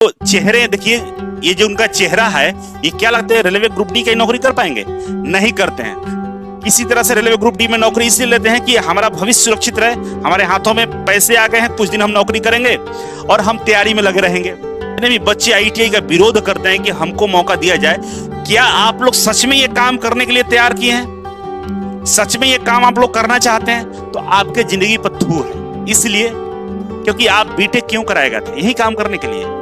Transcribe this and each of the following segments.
तो चेहरे देखिए, ये जो उनका चेहरा है, ये क्या लगता है रेलवे ग्रुप डी की नौकरी कर पाएंगे? नहीं करते हैं। किसी तरह से रेलवे ग्रुप डी में नौकरी इसलिए लेते हैं कि हमारा भविष्य सुरक्षित रहे, हमारे हाथों में पैसे आ गए हैं, कुछ दिन हम नौकरी करेंगे और हम तैयारी में लगे रहेंगे। जितने भी बच्चे आईटीआई का विरोध करते हैं कि हमको मौका दिया जाए, क्या आप लोग सच में ये काम करने के लिए तैयार किए हैं? सच में ये काम आप लोग करना चाहते हैं? तो आपके जिंदगी पर थू है। इसलिए क्योंकि आप बीटेक क्यों कराएगा थे? यही काम करने के लिए,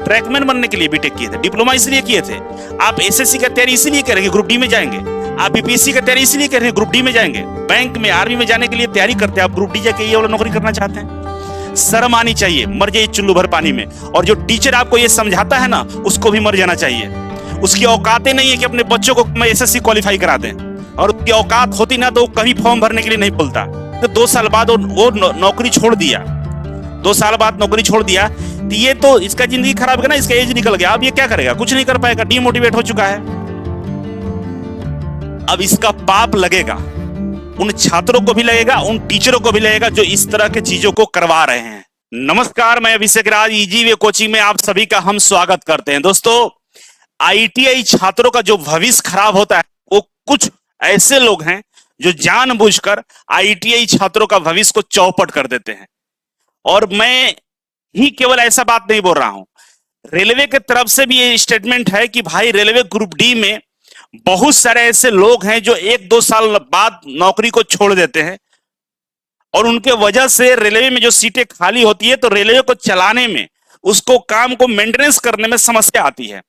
ट्रैकमैन बनने के लिए बीटेक किए थे, डिप्लोमा इसलिए किए थे। आप एसएससी का तैयारी इसीलिए करेंगे, ग्रुप डी में जाएंगे। आप बीपीएससी का तैयारी इसीलिए करेंगे, ग्रुप डी में जाएंगे। बैंक में, आर्मी में जाने के लिए तैयारी करते हैं, आप ग्रुप डी जाके ये वाला नौकरी करना चाहते हैं। शर्म आनी चाहिए, मर जाइए चुल्लू भर पानी में। और जो टीचर आपको ये समझाता है ना, उसको भी मर जाना चाहिए। उसकी औकातें नहीं है कि अपने बच्चों को एसएससी क्वालिफाई करा दें, और उसकी औकात होती ना तो वो कभी फॉर्म भरने के लिए नहीं बोलता। तो 2 साल बाद वो नौकरी छोड़ दिया, 2 साल बाद नौकरी छोड़ दिया, तो ये तो इसका जिंदगी खराब है ना, इसका एज निकल गया। अब ये क्या करेगा? कुछ नहीं कर पाएगा, डीमोटिवेट हो चुका है। अब इसका पाप लगेगा, उन छात्रों को भी लगेगा, उन टीचरों को भी लगेगा जो इस तरह के चीजों को करवा रहे हैं। नमस्कार, मैं अभिषेक राज, इजी वे कोचिंग में आप सभी का हम स्वागत करते हैं। दोस्तों, आईटीआई छात्रों का जो भविष्य खराब होता है, वो कुछ ऐसे लोग हैं जो जानबूझकर आईटीआई छात्रों का भविष्य को चौपट कर देते हैं। और मैं ही केवल ऐसा बात नहीं बोल रहा हूं, रेलवे की तरफ से भी ये स्टेटमेंट है कि भाई रेलवे ग्रुप डी में बहुत सारे ऐसे लोग हैं जो 1-2 साल बाद नौकरी को छोड़ देते हैं, और उनके वजह से रेलवे में जो सीटें खाली होती है तो रेलवे को चलाने में, उसको काम को मेंटेनेंस करने में समस्या आती है।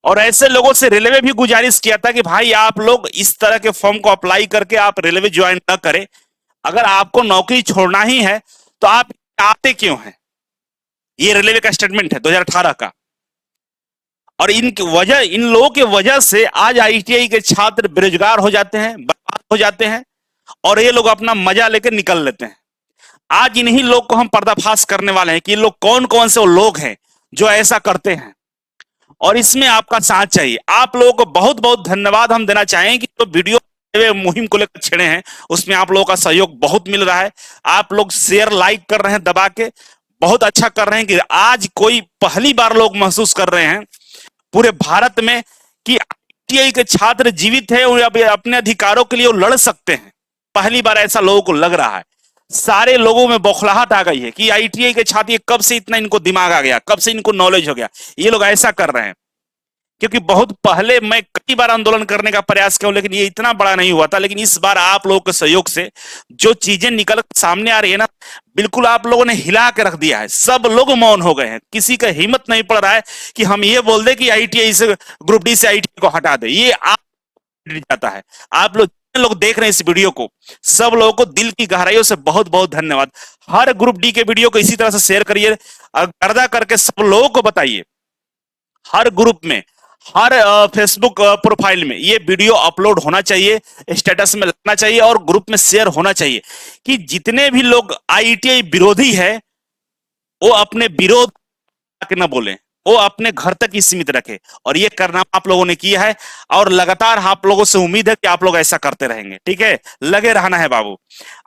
और ऐसे लोगों से रेलवे भी गुजारिश किया था कि भाई आप लोग इस तरह के फॉर्म को अप्लाई करके आप रेलवे ज्वाइन न करें। अगर आपको नौकरी छोड़ना ही है तो आप आते क्यों हैं? ये रेलवे का स्टेटमेंट है 2018 का। और इन लोगों की वजह से आज आईटीआई के छात्र बेरोजगार हो जाते हैं, बर्बाद हो जाते हैं, और ये लोग अपना मजा लेकर निकल लेते हैं। आज इन्हीं लोग को हम पर्दाफाश करने वाले हैं कि ये लोग कौन कौन से वो लोग हैं जो ऐसा करते हैं, और इसमें आपका साथ चाहिए। आप लोगों को बहुत बहुत धन्यवाद हम देना चाहेंगे कि जो वीडियो मुहिम को लेकर छेड़े हैं, उसमें आप लोगों का सहयोग बहुत मिल रहा है। आप लोग शेयर लाइक कर रहे हैं दबा के, बहुत अच्छा कर रहे हैं कि आज कोई पहली बार लोग महसूस कर रहे हैं पूरे भारत में कि आईटीआई के छात्र जीवित है और अपने अधिकारों के लिए वो लड़ सकते हैं। पहली बार ऐसा लोगों को लग रहा है। सारे लोगों में बौखलाहट आ गई है कि आईटीआई के छात्र, कब से इतना इनको दिमाग आ गया, कब से इनको नॉलेज हो गया, ये लोग ऐसा कर रहे हैं। क्योंकि बहुत पहले मैं कई बार आंदोलन करने का प्रयास किया, लेकिन ये इतना बड़ा नहीं हुआ था। लेकिन इस बार आप लोगों के सहयोग से जो चीजें निकल सामने आ रही है ना, बिल्कुल आप लोगों ने हिला के रख दिया है। सब लोग मौन हो गए हैं, किसी का हिम्मत नहीं पड़ रहा है कि हम ये बोल दे कि आईटीआई से, ग्रुप डी से आईटीआई को हटा दे। ये आप जाता है। आप लोग देख रहे हैं इस वीडियो को, सब लोगों को दिल की गहराइयों से बहुत बहुत धन्यवाद। हर ग्रुप डी के वीडियो को इसी तरह से शेयर करिए, गर्दा करके सब लोगों को बताइए। हर ग्रुप में, हर फेसबुक प्रोफाइल में ये वीडियो अपलोड होना चाहिए, स्टेटस में लगना चाहिए, और ग्रुप में शेयर होना चाहिए कि जितने भी लोग आईटीआई विरोधी है वो अपने विरोध न बोले, वो अपने घर तक ही सीमित रखे। और ये करना आप लोगों ने किया है, और लगातार आप लोगों से उम्मीद है कि आप लोग ऐसा करते रहेंगे। ठीक है, लगे रहना है बाबू।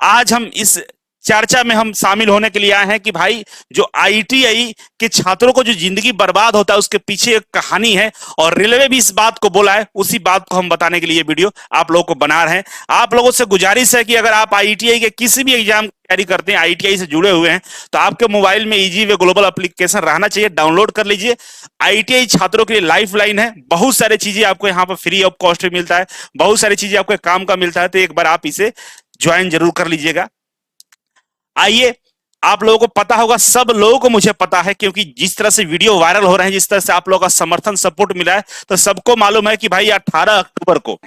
आज हम इस चर्चा में हम शामिल होने के लिए आए हैं कि भाई जो आईटीआई के छात्रों को जो जिंदगी बर्बाद होता है उसके पीछे एक कहानी है, और रेलवे भी इस बात को बोला है। उसी बात को हम बताने के लिए वीडियो आप लोगों को बना रहे हैं। आप लोगों से गुजारिश है कि अगर आप आईटीआई के किसी भी एग्जाम की तैयारी करते हैं, आईटीआई से जुड़े हुए हैं, तो आपके मोबाइल में इजी वे ग्लोबल एप्लीकेशन रहना चाहिए, डाउनलोड कर लीजिए। आईटीआई छात्रों के लिए लाइफ लाइन है, बहुत सारी चीजें आपको यहाँ पर फ्री ऑफ कॉस्ट भी मिलता है, बहुत सारी चीजें आपको काम का मिलता है। तो एक बार आप इसे ज्वाइन जरूर कर लीजिएगा। आइए, आप लोगों को पता होगा, सब लोगों को मुझे पता है, क्योंकि जिस तरह से वीडियो वायरल हो रहे हैं, जिस तरह से आप लोगों का समर्थन सपोर्ट मिला है, तो सबको मालूम है कि भाई 18 अक्टूबर को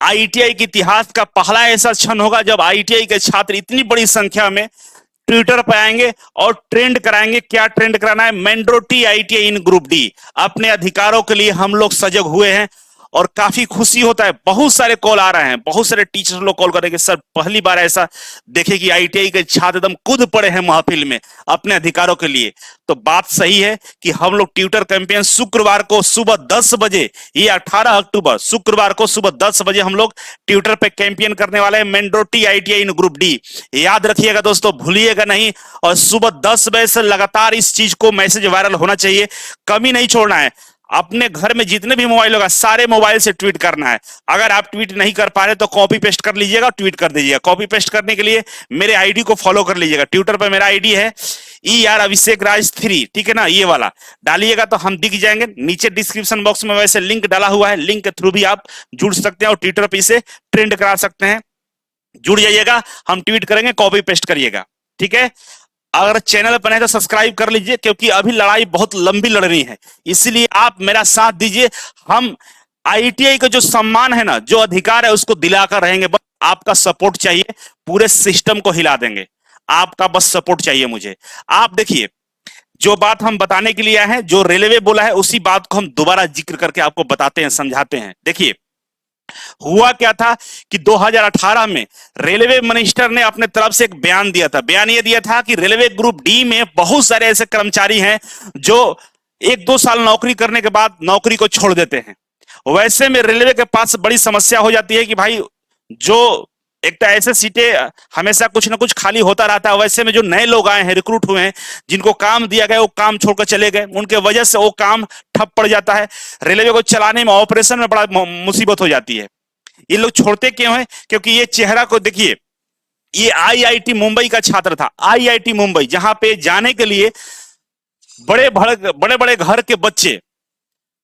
आईटीआई के इतिहास का पहला ऐसा क्षण होगा जब आईटीआई के छात्र इतनी बड़ी संख्या में ट्विटर पर आएंगे और ट्रेंड कराएंगे। क्या ट्रेंड कराना है? मैंडेटरी आईटीआई इन ग्रुप डी। अपने अधिकारों के लिए हम लोग सजग हुए हैं, और काफी खुशी होता है। बहुत सारे कॉल आ रहे हैं, बहुत सारे टीचर लोग कॉल करेंगे, सर पहली बार ऐसा देखे कि आईटीआई के छात्र एकदम कूद पड़े हैं महफिल में अपने अधिकारों के लिए। तो बात सही है कि हम लोग ट्यूटर कैंपेन शुक्रवार को सुबह 10 बजे, ये 18 अक्टूबर शुक्रवार को सुबह 10 बजे हम लोग ट्यूटर पे कैंपेन करने वाले हैं, मेंडोटी आईटीआई इन ग्रुप डी। याद रखिएगा दोस्तों, भूलिएगा नहीं। और सुबह 10 बजे से लगातार इस चीज को मैसेज वायरल होना चाहिए, कमी नहीं छोड़ना है। अपने घर में जितने भी मोबाइल होगा सारे मोबाइल से ट्वीट करना है। अगर आप ट्वीट नहीं कर पा रहे तो कॉपी पेस्ट कर लीजिएगा, ट्वीट कर दीजिएगा। कॉपी पेस्ट करने के लिए मेरे आईडी को फॉलो कर लीजिएगा। ट्विटर पर मेरा आईडी है अभिषेक राज 3, ठीक है ना, ये वाला डालिएगा तो हम दिख जाएंगे। नीचे डिस्क्रिप्शन बॉक्स में वैसे लिंक डाला हुआ है, लिंक के थ्रू भी आप जुड़ सकते हैं और ट्विटर पर इसे ट्रेंड करा सकते हैं। जुड़ जाइएगा, हम ट्वीट करेंगे, कॉपी पेस्ट करिएगा, ठीक है। अगर चैनल पर नहीं तो सब्सक्राइब कर लीजिए, क्योंकि अभी लड़ाई बहुत लंबी लड़नी है, इसलिए आप मेरा साथ दीजिए। हम आईटीआई का जो सम्मान है ना, जो अधिकार है, उसको दिलाकर रहेंगे। बस आपका सपोर्ट चाहिए, पूरे सिस्टम को हिला देंगे। आपका बस सपोर्ट चाहिए मुझे। आप देखिए, जो बात हम बताने के लिए आए हैं, जो रेलवे बोला है, उसी बात को हम दोबारा जिक्र करके आपको बताते हैं, समझाते हैं। देखिए, हुआ क्या था कि 2018 में रेलवे मिनिस्टर ने अपने तरफ से एक बयान दिया था। बयान ये दिया था कि रेलवे ग्रुप डी में बहुत सारे ऐसे कर्मचारी हैं जो 1-2 साल नौकरी करने के बाद नौकरी को छोड़ देते हैं। वैसे में रेलवे के पास बड़ी समस्या हो जाती है कि भाई, जो एक तो ऐसे सीटें हमेशा कुछ ना कुछ खाली होता रहता है, वैसे में जो नए लोग आए हैं, रिक्रूट हुए हैं, जिनको काम दिया गया वो काम छोड़कर चले गए, उनके वजह से वो काम ठप पड़ जाता है। रेलवे को चलाने में, ऑपरेशन में बड़ा मुसीबत हो जाती है। ये लोग छोड़ते क्यों हैं? क्योंकि ये चेहरा को देखिए, ये आईआईटी मुंबई का छात्र था। आईआईटी मुंबई, जहां पे जाने के लिए बड़े बड़े घर के बच्चे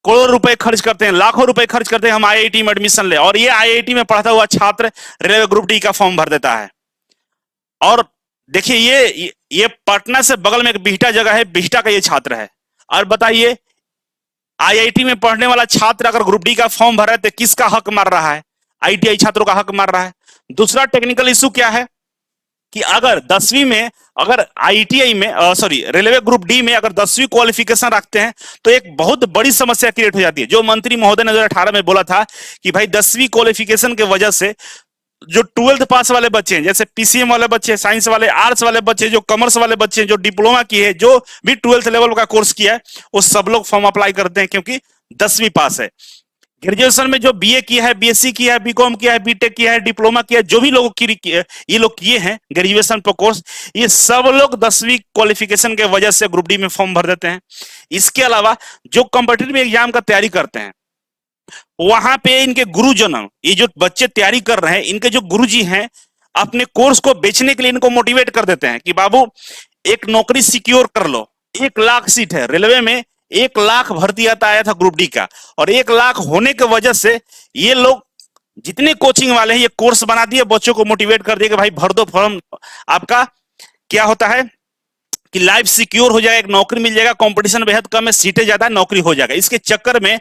करोड़ों रुपए खर्च करते हैं, लाखों रुपए खर्च करते हैं, हम आईआईटी में एडमिशन ले। और ये आईआईटी में पढ़ता हुआ छात्र रेलवे ग्रुप डी का फॉर्म भर देता है। और देखिए, ये पटना से बगल में एक बिहटा जगह है, बिहटा का ये छात्र है। और बताइए, आईआईटी में पढ़ने वाला छात्र अगर ग्रुप डी का फॉर्म भर रहा है तो किसका हक मार रहा है? आईटीआई छात्रों का हक मार रहा है। दूसरा टेक्निकल इशू क्या है कि अगर 10वीं में, अगर आईटीआई में, सॉरी, रेलवे ग्रुप डी में अगर 10वीं क्वालिफिकेशन रखते हैं तो एक बहुत बड़ी समस्या क्रिएट हो जाती है। जो मंत्री महोदय ने 2018 में बोला था कि भाई 10वीं क्वालिफिकेशन के वजह से जो 12th पास वाले बच्चे हैं, जैसे पीसीएम वाले बच्चे, साइंस वाले, आर्ट्स वाले बच्चे, जो कॉमर्स वाले बच्चे, जो डिप्लोमा किए हैं, जो भी 12th लेवल का कोर्स किया है, वो सब लोग फॉर्म अप्लाई करते हैं क्योंकि 10वीं पास है। ग्रेजुएशन में जो बीए किया है, बीएससी किया है, बीकॉम किया है, बीटेक किया है, डिप्लोमा किया है, जो भी लोग ये लोग किए हैं ग्रेजुएशन पर कोर्स, ये सब लोग 10वीं क्वालिफिकेशन के वजह से ग्रुप डी में फॉर्म भर देते हैं। इसके अलावा जो कॉम्पिटिटिव एग्जाम का तैयारी करते हैं, वहां पे इनके गुरुजन, ये जो बच्चे तैयारी कर रहे हैं, इनके जो गुरुजी हैं, अपने कोर्स को बेचने के लिए इनको मोटिवेट कर देते हैं कि बाबू एक नौकरी सिक्योर कर लो। 1 लाख सीट है रेलवे में, 1 लाख भर्ती आता आया था ग्रुप डी का, और 1 लाख होने की वजह से ये लोग जितने कोचिंग वाले हैं, ये कोर्स बना दिए, बच्चों को मोटिवेट कर दिए कि भाई भर दो फॉर्म। आपका क्या होता है कि लाइफ सिक्योर हो जाएगा, एक नौकरी मिल जाएगा, कंपटीशन बेहद कम है, सीटें ज्यादा है, नौकरी हो जाएगा। इसके चक्कर में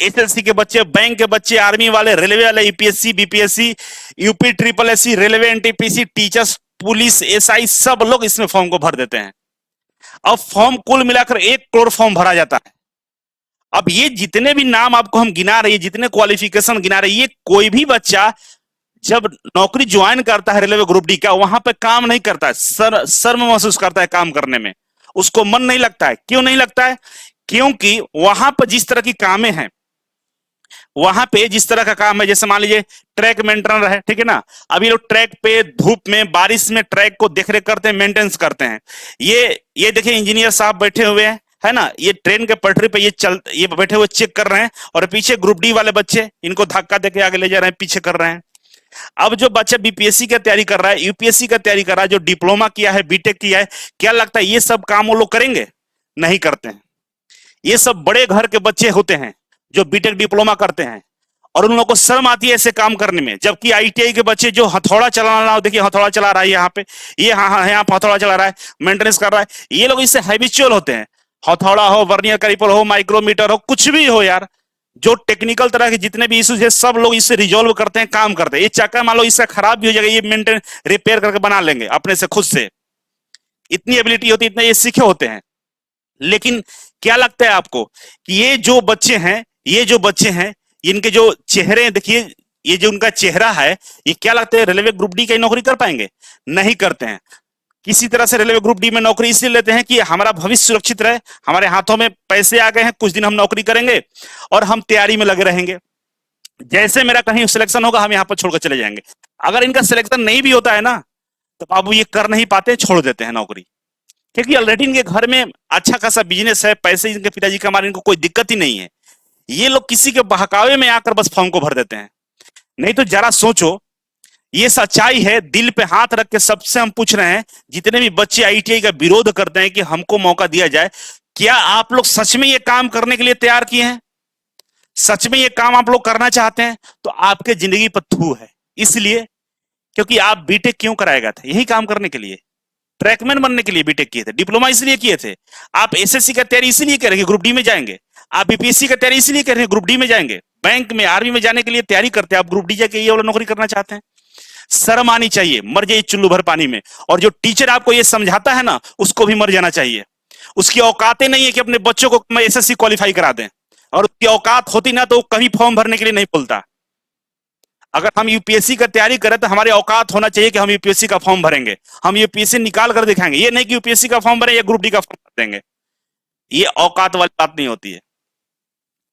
एसएससी के बच्चे, बैंक के बच्चे, आर्मी वाले, रेलवे वाले, UPSC, BPSC, UP triple SC, railway NTPC, teachers, police, SI, सब लोग इसमें फॉर्म को भर देते हैं। अब फॉर्म कुल मिलाकर 1 करोड़ फॉर्म भरा जाता है। अब ये जितने भी नाम आपको हम गिना रहे हैं, जितने क्वालिफिकेशन गिना रहे हैं, ये कोई भी बच्चा जब नौकरी ज्वाइन करता है रेलवे ग्रुप डी का, वहां पे काम नहीं करता है, शर्म महसूस करता है काम करने में, उसको मन नहीं लगता है। क्यों नहीं लगता है? क्योंकि वहां पर जिस तरह की कामें हैं, वहां पे जिस तरह का काम है, जैसे मान लीजिए ट्रैक मेंटेनर है, ठीक है ना, अभी लोग ट्रैक पे धूप में, बारिश में ट्रैक को देखरेख करते हैं, मेंटेनेंस करते हैं। ये देखिए इंजीनियर साहब बैठे हुए हैं, है ना, ये ट्रेन के पटरी पे ये बैठे हुए चेक कर रहे हैं, और पीछे ग्रुप डी वाले बच्चे इनको धक्का देके आगे ले जा रहे हैं, पीछे कर रहे हैं। अब जो बच्चा बीपीएससी का तैयारी कर रहा है, यूपीएससी का तैयारी कर रहा है, जो डिप्लोमा किया है, बीटेक किया है, क्या लगता है ये सब काम वो लोग करेंगे? नहीं करते हैं। ये सब बड़े घर के बच्चे होते हैं जो बीटेक डिप्लोमा करते हैं, और उन लोगों को शर्म आती है ऐसे काम करने में। जबकि आईटीआई के बच्चे जो हथौड़ा चलाना, देखिए हथौड़ा चला रहा है यहाँ पे, ये हाँ यहाँ हथौड़ा चला रहा है, मेंटेनेंस कर रहा है, ये लोग इससे हैबिचुअल होते हैं। हथौड़ा हो, वर्नियर कैलिपर हो, माइक्रोमीटर हो, कुछ भी हो यार, जो टेक्निकल तरह के जितने भी इश्यूज है, सब लोग इससे रिजॉल्व करते हैं, काम करते हैं। ये चक्का मान लो इसका खराब भी हो जाएगा, ये मेंटेन रिपेयर करके बना लेंगे अपने से, खुद से। इतनी एबिलिटी होती है, इतने ये सीखे होते हैं। लेकिन क्या लगता है आपको कि ये जो बच्चे हैं, इनके जो चेहरे देखिए, ये जो उनका चेहरा है, ये क्या लगता है रेलवे ग्रुप डी की नौकरी कर पाएंगे? नहीं करते हैं। किसी तरह से रेलवे ग्रुप डी में नौकरी इसलिए लेते हैं कि हमारा भविष्य सुरक्षित रहे, हमारे हाथों में पैसे आ गए हैं, कुछ दिन हम नौकरी करेंगे और हम तैयारी में लगे रहेंगे। जैसे मेरा कहीं सिलेक्शन होगा, हम यहाँ पर छोड़कर चले जाएंगे। अगर इनका सिलेक्शन नहीं भी होता है ना, तो बाबू ये कर नहीं पाते, छोड़ देते हैं नौकरी, क्योंकि ऑलरेडी इनके घर में अच्छा खासा बिजनेस है, पैसे इनके पिताजी कमा रहे हैं, इनको कोई दिक्कत ही नहीं है। ये लोग किसी के बहकावे में आकर बस फॉर्म को भर देते हैं। नहीं तो जरा सोचो, ये सच्चाई है, दिल पे हाथ रख के सबसे हम पूछ रहे हैं, जितने भी बच्चे आईटीआई का विरोध करते हैं कि हमको मौका दिया जाए, क्या आप लोग सच में ये काम करने के लिए तैयार किए हैं? सच में ये काम आप लोग करना चाहते हैं? तो आपके जिंदगी पर थू है। इसलिए क्योंकि आप बीटेक क्यों कराएगा था? यही काम करने के लिए, ट्रैकमैन बनने के लिए बीटेक किए थे, डिप्लोमा इसलिए किए थे। आप एसएससी का तैयारी इसलिए करेंगे, ग्रुप डी में जाएंगे। आप बीपीएससी का तैयारी इसलिए करेंगे, ग्रुप डी में जाएंगे। बैंक में, आर्मी में जाने के लिए तैयारी करते हैं, आप ग्रुप डी जाके ये वाला नौकरी करना चाहते हैं। शर्म आनी चाहिए, मर जाइए चुल्लू भर पानी में। और जो टीचर आपको ये समझाता है ना, उसको भी मर जाना चाहिए। उसकी औकातें नहीं है कि अपने बच्चों को एसएससी क्वालिफाई करा दें, और उसकी औकात होती ना तो कभी फॉर्म भरने के लिए नहीं बोलता। अगर हम यूपीएससी का तैयारी करें तो हमारे औकात होना चाहिए कि हम यूपीएससी का फॉर्म भरेंगे, हम यूपीएससी निकाल कर दिखाएंगे। ये नहीं कि यूपीएससी का फॉर्म भरें या ग्रुप डी का फॉर्म भर देंगे। ये औकात वाली बात नहीं होती है।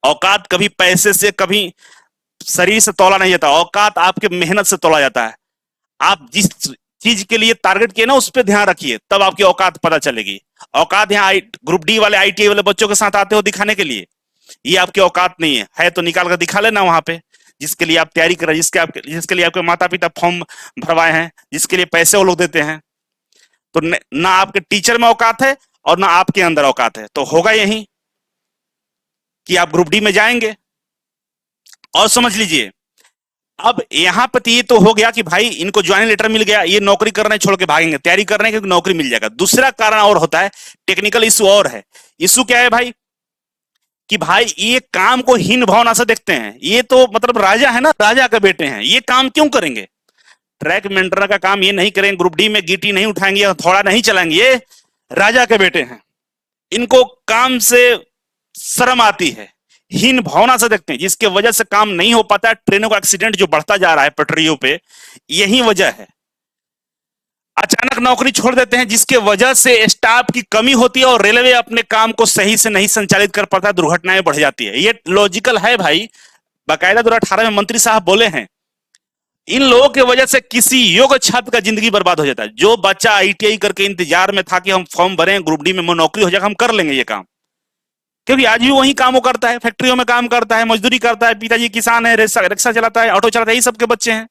औकात कभी पैसे से, कभी शरीर से तोला नहीं जाता। औकात आपके मेहनत से तोला जाता है। आप जिस चीज के लिए टारगेट किए ना, उस पर ध्यान रखिए, तब आपकी औकात पता चलेगी। औकात यहाँ ग्रुप डी वाले, आईटीआई वाले बच्चों के साथ आते हो दिखाने के लिए, ये आपकी औकात नहीं है तो निकाल कर दिखा लेना वहां पे, जिसके लिए आप तैयारी कर रहे हैं, जिसके लिए आपके माता पिता फॉर्म भरवाए हैं, जिसके लिए पैसे वो लोग देते हैं। तो ना आपके टीचर में औकात है और ना आपके अंदर औकात है। तो होगा यही कि आप ग्रुप डी में जाएंगे। और समझ लीजिए, अब यहां पर ये तो हो गया कि भाई इनको ज्वाइनिंग लेटर मिल गया, ये नौकरी करने छोड़ के भागेंगे, तैयारी कर रहे हैं क्योंकि नौकरी मिल जाएगा। दूसरा कारण और होता है, टेक्निकल इशू और है। इशू क्या है भाई? कि भाई ये काम को हीन भावना से देखते हैं। ये तो मतलब राजा है ना, राजा के बेटे हैं, ये काम क्यों करेंगे? ट्रैक मेंटेनर का काम ये नहीं करेंगे, ग्रुप डी में गिट्टी नहीं उठाएंगे, थोड़ा नहीं चलाएंगे, ये राजा के बेटे हैं। इनको काम से शर्म आती है, हीन भावना से देखते हैं, जिसके वजह से काम नहीं हो पाता है। ट्रेनों का एक्सीडेंट जो बढ़ता जा रहा है पटरियों पे, यही वजह है। अचानक नौकरी छोड़ देते हैं, जिसके वजह से स्टाफ की कमी होती है और रेलवे अपने काम को सही से नहीं संचालित कर पाता, दुर्घटनाएं बढ़ जाती है। ये लॉजिकल है भाई। बाकायदा 2018 में मंत्री साहब बोले हैं, इन लोगों की वजह से किसी योग्य छात्र का जिंदगी बर्बाद हो जाता है। जो बच्चा आईटीआई करके इंतजार में था कि हम फॉर्म भरें, ग्रुप डी में नौकरी हो जाएगा, हम कर लेंगे ये काम, क्योंकि आज भी वही काम वो करता है, फैक्ट्रियों में काम करता है, मजदूरी करता है, पिताजी किसान है, रिक्शा चलाता है, ऑटो चलाता है, यही सबके बच्चे हैं।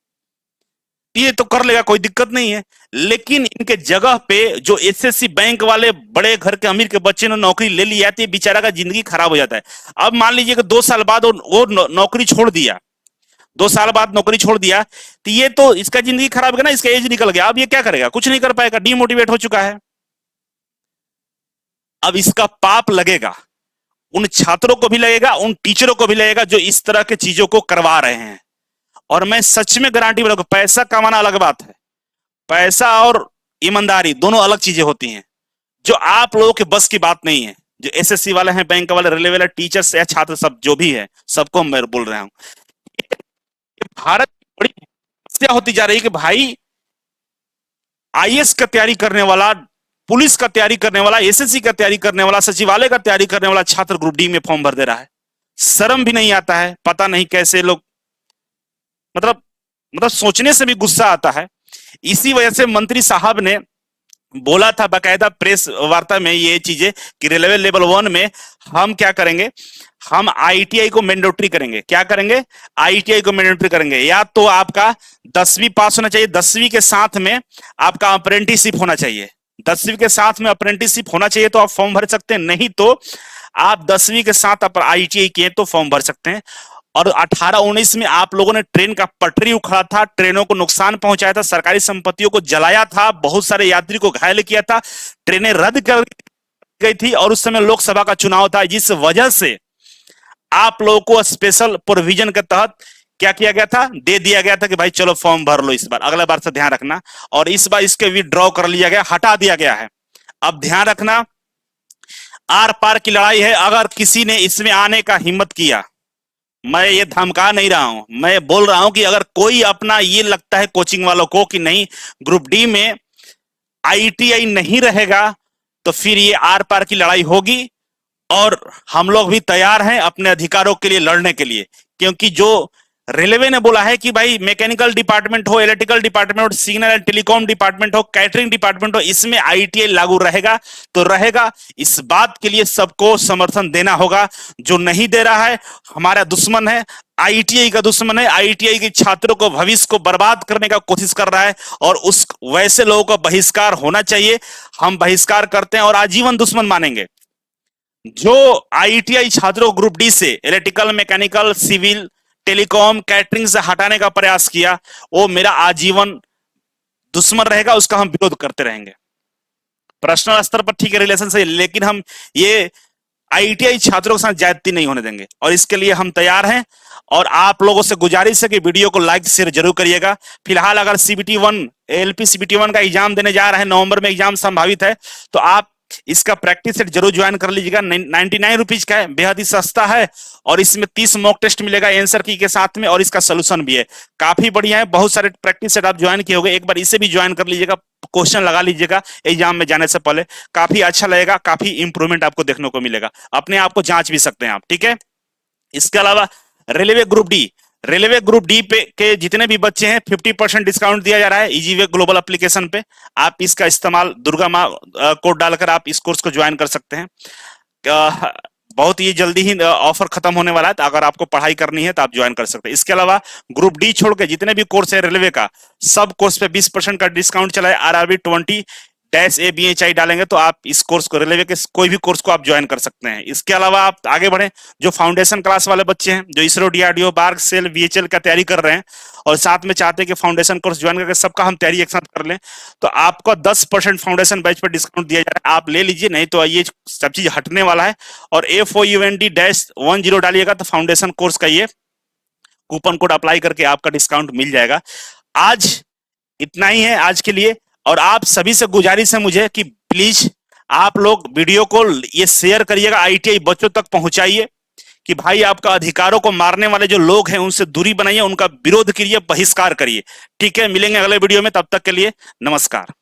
ये तो कर लेगा, कोई दिक्कत नहीं है। लेकिन इनके जगह पे जो एसएससी बैंक वाले बड़े घर के अमीर के बच्चे ने नौकरी ले ली जाती है, बेचारा का जिंदगी खराब हो जाता है। अब मान लीजिए कि 2 साल बाद वो नौकरी छोड़ दिया, 2 साल बाद नौकरी छोड़ दिया, तो ये तो इसका जिंदगी खराब है ना, इसका एज निकल गया। अब ये क्या करेगा? कुछ नहीं कर पाएगा, डीमोटिवेट हो चुका है। अब इसका पाप लगेगा, उन छात्रों को भी लगेगा, उन टीचरों को भी लगेगा जो इस तरह के चीजों को करवा रहे हैं। और मैं सच में गारंटी बताऊंगा, पैसा कमाना अलग बात है, पैसा और ईमानदारी दोनों अलग चीजें होती हैं, जो आप लोगों के बस की बात नहीं है। जो एसएससी वाले हैं, बैंक वाले, रेलवे वाले, टीचर्स या छात्र, सब जो भी है, सबको मैं बोल रहा हूं, भारत की बड़ी समस्या होती जा रही है कि भाई आईएएस का तैयारी करने वाला, पुलिस का तैयारी करने वाला, एसएससी का तैयारी करने वाला, सचिवालय का तैयारी करने वाला छात्र ग्रुप डी में फॉर्म भर दे रहा है। शर्म भी नहीं आता है। पता नहीं कैसे लोग, मतलब सोचने से भी गुस्सा आता है। इसी वजह से मंत्री साहब ने बोला था बाकायदा प्रेस वार्ता में ये चीजें कि रेलवे लेवल 1 में हम क्या करेंगे, हम आईटीआई को मैंडेटरी करेंगे। क्या करेंगे? आईटीआई को मैंडेटरी करेंगे। या तो आपका 10वीं पास होना चाहिए, 10वीं के साथ में आपका अप्रेंटिसशिप होना चाहिए। 10वीं के साथ में अप्रेंटिसशिप होना चाहिए तो आप फॉर्म भर सकते हैं, नहीं तो आप 10वीं के साथ आप आईटीआई किए तो फॉर्म भर सकते हैं। और 18-19 में आप लोगों ने ट्रेन का पटरी उखाड़ा था, ट्रेनों को नुकसान पहुंचाया था, सरकारी संपत्तियों को जलाया था, बहुत सारे यात्री को घायल किया था, ट्रेनें रद्द कर गई थी, और उस समय लोकसभा का चुनाव था, जिस वजह से आप लोगों को स्पेशल प्रोविजन के तहत क्या किया गया था, दे दिया गया था कि भाई चलो फॉर्म भर लो इस बार, अगला बार से ध्यान रखना। और इस बार इसके विड्रॉ कर लिया गया, हटा दिया गया है। अब ध्यान रखना, आर पार की लड़ाई है। अगर किसी ने इसमें आने का हिम्मत किया मैं ये धमका नहीं रहा हूं, मैं बोल रहा हूं कि अगर कोई अपना ये लगता है कोचिंग वालों को कि नहीं ग्रुप डी में आईटीआई नहीं रहेगा, तो फिर ये आर पार की लड़ाई होगी। और हम लोग भी तैयार हैं अपने अधिकारों के लिए लड़ने के लिए, क्योंकि जो रेलवे ने बोला है कि भाई मैकेनिकल डिपार्टमेंट हो, इलेक्ट्रिकल डिपार्टमेंट हो, सिग्नल एंड टेलीकॉम डिपार्टमेंट हो, कैटरिंग डिपार्टमेंट हो, इसमें आईटीआई लागू रहेगा तो रहेगा। इस बात के लिए सबको समर्थन देना होगा। जो नहीं दे रहा है हमारा दुश्मन है, आईटीआई का दुश्मन है, आईटीआई के छात्रों को भविष्य को बर्बाद करने का कोशिश कर रहा है, और उस वैसे लोगों का बहिष्कार होना चाहिए। हम बहिष्कार करते हैं और आजीवन दुश्मन मानेंगे। जो आईटीआई छात्रों ग्रुप डी से electrical, mechanical, civil, telecom, catering से हटाने का प्रयास किया, वो मेरा आजीवन दुश्मन रहेगा, उसका हम विरोध करते रहेंगे। पर्सनल स्तर पर ठीक है रिलेशन से, लेकिन हम ये आईटीआई छात्रों के साथ ज्यादती नहीं होने देंगे, और इसके लिए हम तैयार हैं। और आप लोगों से गुजारिश है कि वीडियो को लाइक शेयर जरूर करिएगा। फिलहाल अगर सीबीटी 1 एलपी सीबीटी 1 का एग्जाम देने जा रहे हैं, नवंबर में एग्जाम संभावित है, तो आप इसका प्रैक्टिस सेट जरूर ज्वाइन कर लीजिएगा। 99 रुपीज का है, बेहद ही सस्ता है, और इसमें 30 मॉक टेस्ट मिलेगा आंसर की के साथ में, और इसका सोल्यूशन भी है, काफी बढ़िया है। बहुत सारे प्रैक्टिस सेट आप ज्वाइन किए होंगे, एक बार इसे भी ज्वाइन कर लीजिएगा, क्वेश्चन लगा लीजिएगा एग्जाम में जाने से पहले, काफी अच्छा लगेगा, काफी इंप्रूवमेंट आपको देखने को मिलेगा। अपने आप को जांच भी सकते हैं आप, ठीक है। इसके अलावा रेलवे ग्रुप डी पे के जितने भी बच्चे हैं 50% डिस्काउंट दिया जा रहा है इजी वे ग्लोबल एप्लीकेशन पे। आप इसका इस्तेमाल दुर्गा माँ कोड डालकर आप इस कोर्स को ज्वाइन कर सकते हैं। बहुत ही जल्दी ही ऑफर खत्म होने वाला है, तो अगर आपको पढ़ाई करनी है तो आप ज्वाइन कर सकते हैं। इसके अलावा ग्रुप डी छोड़ के जितने भी कोर्स है रेलवे का, सब कोर्स पे 20% का डिस्काउंट चला है। आरआरबी 20-ABHI डालेंगे तो आप इस कोर्स को, रेलवे के कोई भी कोर्स को आप ज्वाइन कर सकते हैं। इसके अलावा आप आगे बढ़े, जो फाउंडेशन क्लास वाले बच्चे हैं, जो इसरो, डीआरडीओ, बार्क, सेल, वीएचएल का तैयारी कर रहे हैं और साथ में चाहते हैं कि फाउंडेशन कोर्स ज्वाइन करके सबका हम तैयारी एक साथ कर लें, तो आपको 10% फाउंडेशन बैच पर डिस्काउंट दिया जा रहा है, आप ले लीजिए। नहीं तो ये सब चीज हटने वाला है, और FOUND-10 डालिएगा तो फाउंडेशन कोर्स का ये कूपन कोड अप्लाई करके आपका डिस्काउंट मिल जाएगा। आज इतना ही है आज के लिए, और आप सभी से गुजारिश है मुझे कि प्लीज आप लोग वीडियो को ये शेयर करिएगा, आईटीआई बच्चों तक पहुंचाइए कि भाई आपका अधिकारों को मारने वाले जो लोग हैं उनसे दूरी बनाइए, उनका विरोध करिए, बहिष्कार करिए। ठीक है, मिलेंगे अगले वीडियो में, तब तक के लिए नमस्कार।